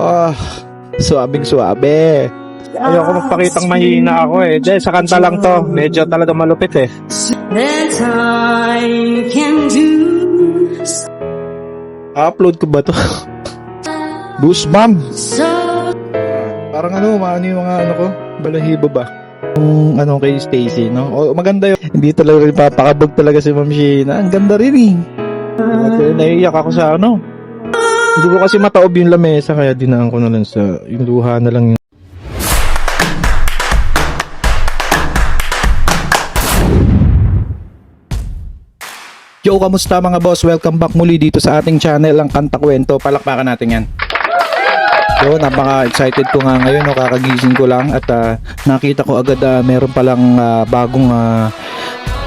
Ah, suabing suabe. Ayoko magpakitang mahina ako eh. Dahil sa kanta lang to, medyo talaga malupit eh. Upload ko ba to? Goosebump. Parang maano yung mga ko, balahibo ba? Yung kay Stacy, no? O, maganda yun. Hindi talaga rin papakabog talaga si Ma'am Sheena. Ang ganda rin eh. Naiiyak ako sa Hindi ko kasi mataob yung lamesa, kaya dinaan ko na lang sa, yung luha na lang yung Yo, kamusta mga boss? Welcome back muli dito sa ating channel, ang Kanta Kwento. Palakpakan natin yan. So, napaka-excited ko nga ngayon, no? Kakagising ko lang at nakita ko agad meron palang bagong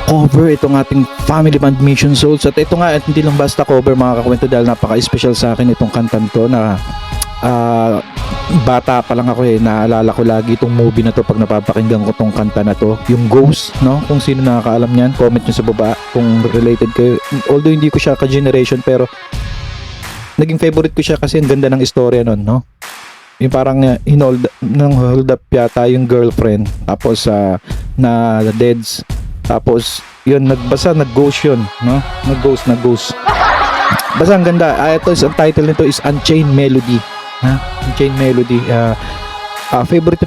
cover itong ating Family Band Mission Souls. At ito nga, hindi lang basta cover mga kakwento, dahil napaka-special sa akin itong kantan to na bata pa lang ako naalala ko lagi itong movie na to pag napapakinggan ko tong kanta na to, yung Ghost, no? Kung sino nakakaalam niyan, comment nyo sa baba kung related kayo. Although hindi ko siya ka-generation, pero naging favorite ko siya kasi ang ganda ng istorya nun, no? Yung parang hold up yata yung girlfriend, tapos na deads, tapos yun nag-ghost yun, no? Nag-ghost basta ang ganda. Ito ang title nito is Unchained Melody, ha? Unchained Melody.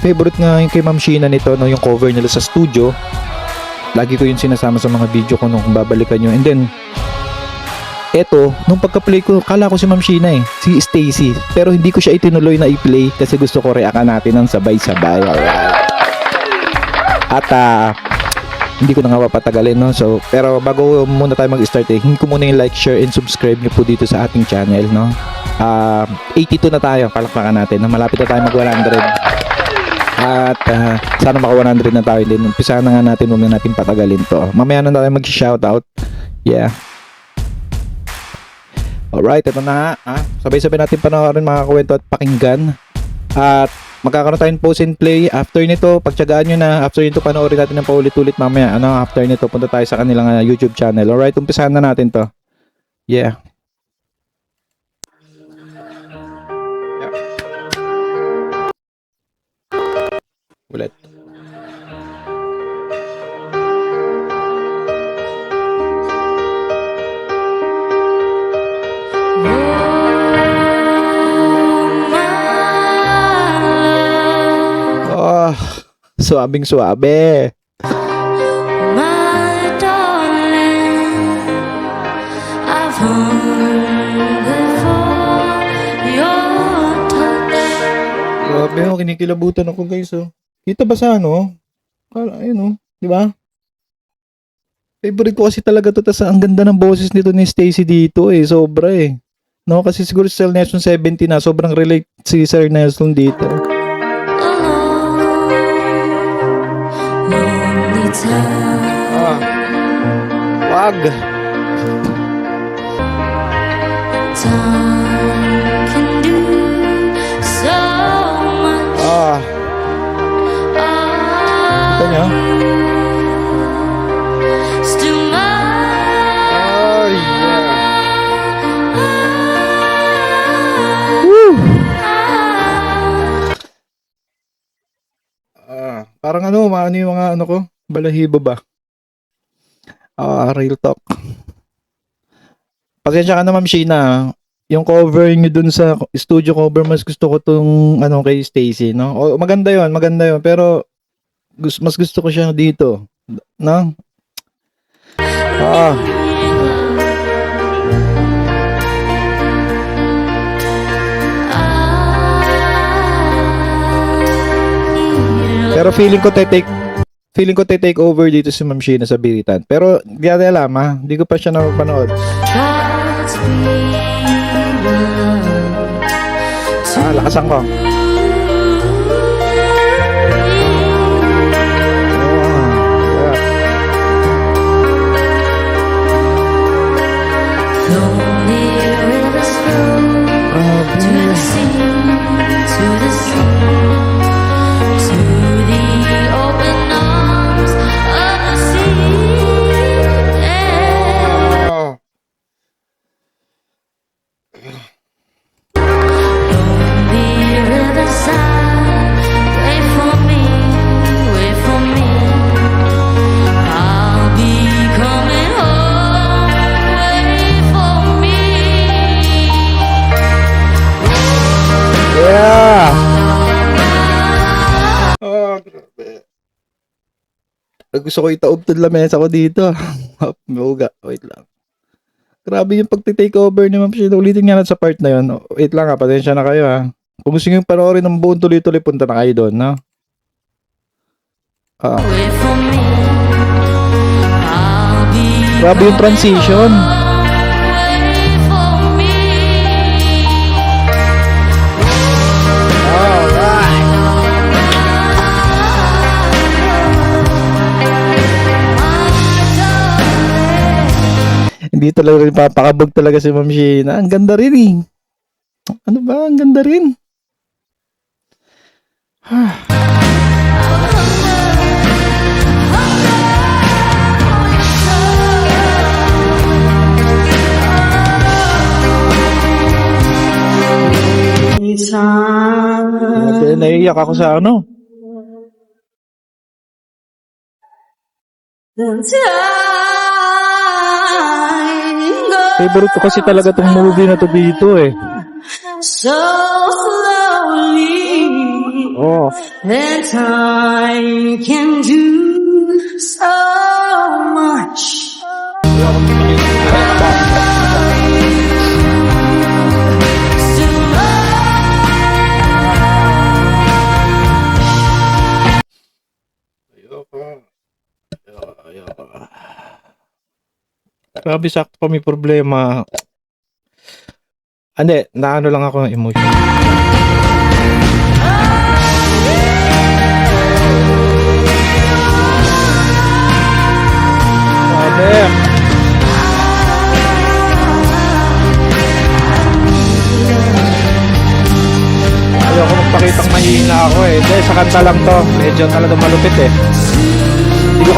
Favorite nga yung kay Ma'am Sheena nito, no? Yung cover nila sa studio, lagi ko yung sinasama sa mga video ko nung babalikan nyo. And then eto, nung pagka-play ko, kala ko si Ma'am Sheena si Stacy, pero hindi ko siya itinuloy na i-play kasi gusto ko reakan natin ng sabay-sabay. Alright. At hindi ko na nga papatagalin, no? So, pero bago muna tayo mag-start hindi ko muna yung like, share, and subscribe nyo po dito sa ating channel, no? 82 na tayo, palakpakan natin. Malapit na tayo mag 100. At sana maka 100 na tayo din. Umpisa na nga natin, huwag na natin patagalin to. Mamaya na tayo mag-shoutout. Yeah. Alright, ito na nga. Sabay-sabay natin panoorin mga kwento at pakinggan. At magkakaroon tayong pause and play. After nito, pagtsagaan nyo na. After nito, panoorin natin ng paulit-ulit mamaya. After nito, punta tayo sa kanilang YouTube channel. Alright, umpisahan na natin to. Yeah. Ulit. Suabing suabe. Grabe, kinikilabutan ako guys, Kita ba sa ayun, di ba? Favorite ko kasi talaga to, tas ang ganda ng boses nito ni Stacy dito sobra no? Kasi siguro si Sir Nelson 70 na, sobrang relate si Sir Nelson dito. Wag. Ito nyo? Parang maano yung mga ko, balahibo ba? Real talk. Pasensya ka na Ma'am Sheena. Yung cover nyo dun sa studio cover, mas gusto ko tong kay Stacy, no? Maganda yon, pero mas gusto ko siya dito, no? Pero feeling ko take over dito si Ma'am Sheena sa Biritan. Pero di natin alam, hindi ko pa siya napapanood. Lakasan ko. Yeah! Oh, grabe. Gusto ko itaob to lamesa ko dito. Mauga. Wait lang. Grabe yung pagti-take over ni Ma'am Shino. Ulitin nga natin sa part na yun. Wait lang ha, pasensya na kayo ha. Kung gusto nyo panoorin ng buong tuloy-tuloy, punta na kayo doon, no? Wait for me. I'll be Grabe yung transition. wait for me. Alright. Hindi talaga rin papakabog talaga si Ma'am Sheena. Ang ganda rin eh. Ano ba? Ang ganda rin. Grabe, naiiyak ako sa ano. Favorite ko kasi talaga tong movie na to dito eh. So slowly, Oh. that time can do so much. Grabe, sakto pa may problema. Hindi, naano lang ako ng emotion. Grabe. Ayoko magpakitang mahina ako eh. Dahil sa kanta lang to, medyo talaga malupit eh. Hindi ko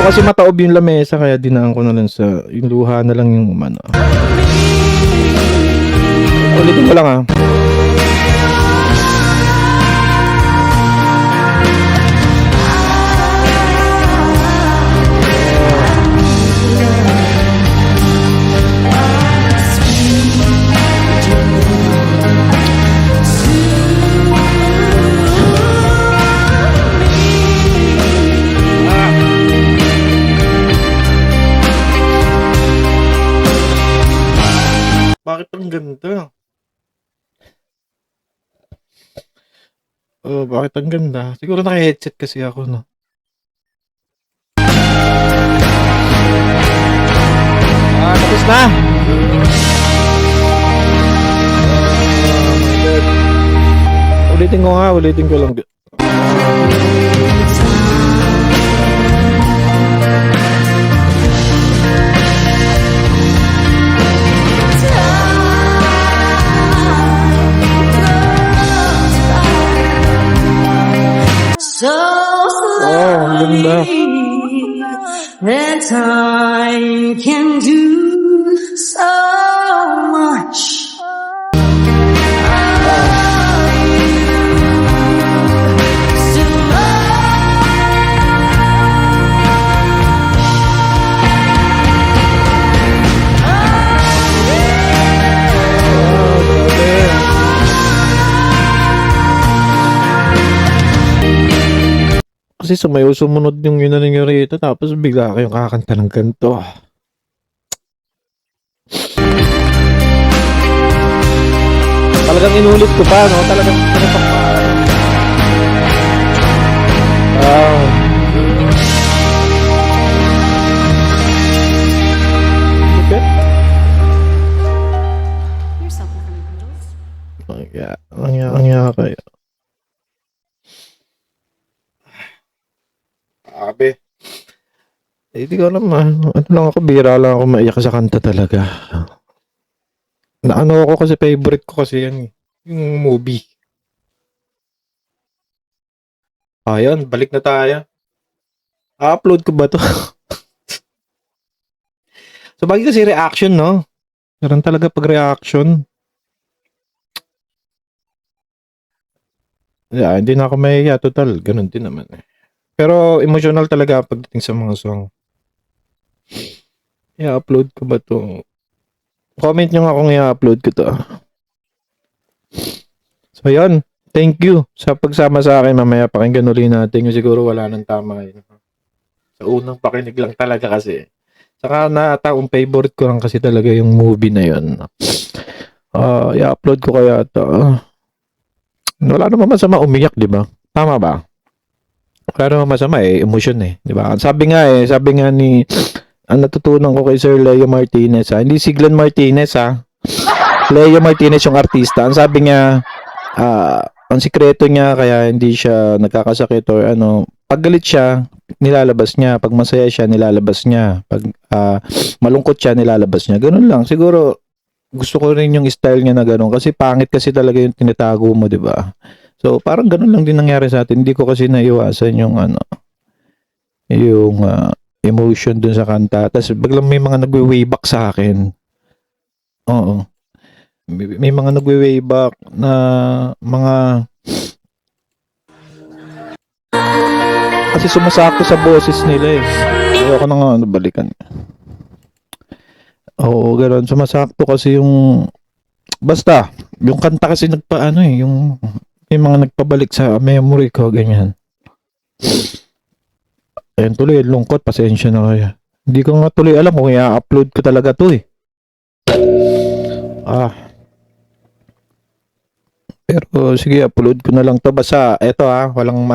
kasi mataob yung lamesa, kaya dinaan ko na lang sa yung luha na lang yung ano. Ulitin ko lang ah. Bakit ang ganda? Oh, bakit ang ganda? Siguro naka-headset kasi ako, no? Tapos na! Ulitin ko lang. So ang ganda. slowly, that time can do so much. Kasi sumayo sumunod yung yun na nangyari ito, tapos bigla kayong kakanta ng ganito. Talagang inulit ko pa, no? Talagang pinapak pa. Wow. Lupit. You're something from the Beatles. Ang kayo. Sabi. Eh, di ko naman. Ano lang ako, bira lang ako maiyak sa kanta talaga. Naano ako kasi favorite ko kasi yan eh. Yung movie. Ayun, balik na tayo. A-upload ko ba to? So, bagay kasi reaction, no? Meron talaga pag reaction. Yeah, hindi na ako mahiya. Total, ganun din naman eh. Pero emotional talaga pagdating sa mga song. I-upload ko ba to? Comment nyo nga kung i-upload ko to. So, yun. Thank you sa pagsama sa akin. Mamaya pakinggan ulit natin. Yung siguro wala nang tama ngayon. Sa unang pakinig lang talaga kasi. Saka taong favorite ko lang kasi talaga yung movie na yun. I-upload ko kaya ito. Wala naman masama umiyak, di ba? Tama ba? Wala naman masama emotion di ba? Sabi nga ni, ang natutunan ko kay Sir Leo Martinez, hindi si Glenn Martinez, Leo Martinez yung artista. Ang sabi niya, ang sikreto niya kaya hindi siya nagkakasakit or pag galit siya, nilalabas niya. Pag masaya siya, nilalabas niya. Pag malungkot siya, nilalabas niya. Ganun lang. Siguro, gusto ko rin yung style niya na ganun. Kasi pangit kasi talaga yung tinatago mo, di ba? So, parang ganun lang din nangyari sa atin. Hindi ko kasi naiwasan yung emotion dun sa kanta. Tapos, biglang may mga nagwe-way back sa akin. Oo. May mga nagwe-way back na mga kasi sumasakto sa boses nila ayoko na nga balikan. Oo, gano'n. Sumasakto kasi yung basta, yung kanta kasi yung may mga nagpabalik sa memory ko, ganyan. Ayun tuloy, lungkot, pasensya na kayo. Hindi ko nga tuloy alam kung i-upload ko talaga to Pero sige, upload ko na lang to. Basta, eto walang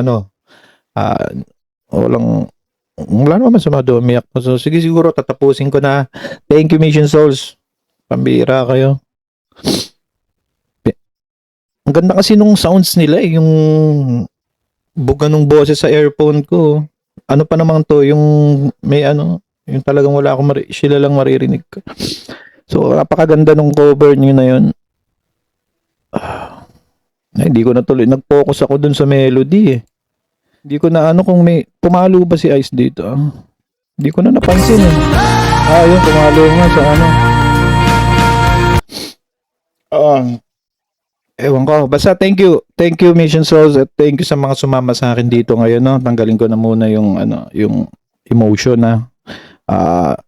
wala naman masama doon, umiyak ko. So, sige, siguro tatapusin ko na. Thank you, Mission Souls. Pambira kayo. Ang ganda kasi nung sounds nila yung buga nung boses sa earphone ko. Ano pa naman to, yung may yung talagang wala akong sila lang maririnig ko. So, napakaganda nung cover niyo na yun. Hindi ko na tuloy. Nag-focus ako dun sa melody Hindi ko na kung may pumalo ba si Ice dito. Hindi ko na napansin yun, pumalo nga sa ewan ko. Basta thank you Mission Souls, at thank you sa mga sumama sa akin dito ngayon, Tanggalin ko na muna yung yung emotion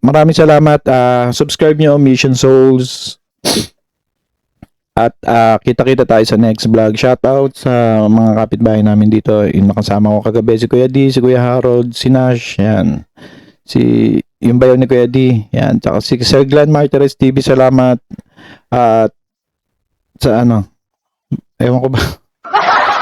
maraming salamat. Subscribe nyo Mission Souls. At kita-kita tayo sa next vlog. Shoutout sa mga kapitbahay namin dito. Yung nakasama ko kagabi, si Kuya D, si Kuya Harold, si Nash, yan. Yung bayaw ni Kuya D, yan. Tsaka si Sir Glenn Martinez TV, salamat. At sa ewan ko ba?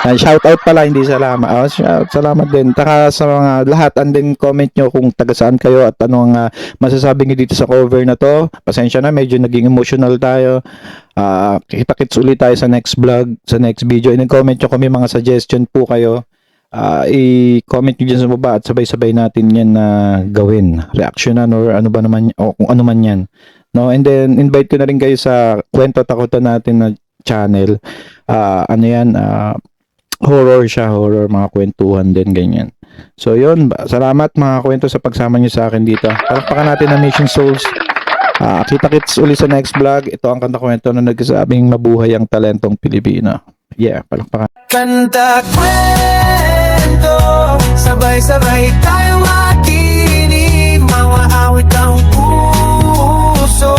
Shoutout pala, hindi salamat. Salamat din. Taka sa mga lahat, and then comment nyo kung taga saan kayo at ano ang masasabi nyo dito sa cover na to. Pasensya na, medyo naging emotional tayo. Kita-kits ulit tayo sa next vlog, sa next video. I-comment nyo kami mga suggestion po kayo. I-comment nyo dyan sa baba at sabay-sabay natin yan na gawin. Reactionan or ano ba naman, o kung ano man yan. No? And then, invite ko na rin kayo sa Kwento Takutan natin na channel. Horror siya, mga kwentuhan din, ganyan. So, yun. Salamat mga kwento sa pagsama nyo sa akin dito. Palakpakan natin ang Mission Souls. Kita-kits ulit sa next vlog. Ito ang kanta kwento na nagsasabing mabuhay ang talentong Pilipino. Yeah, palakpakan. Kanta kwento, sabay-sabay tayo makinig. Mga awit ang puso,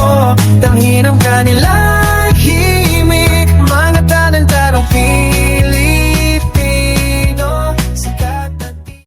tanghin ang kanila.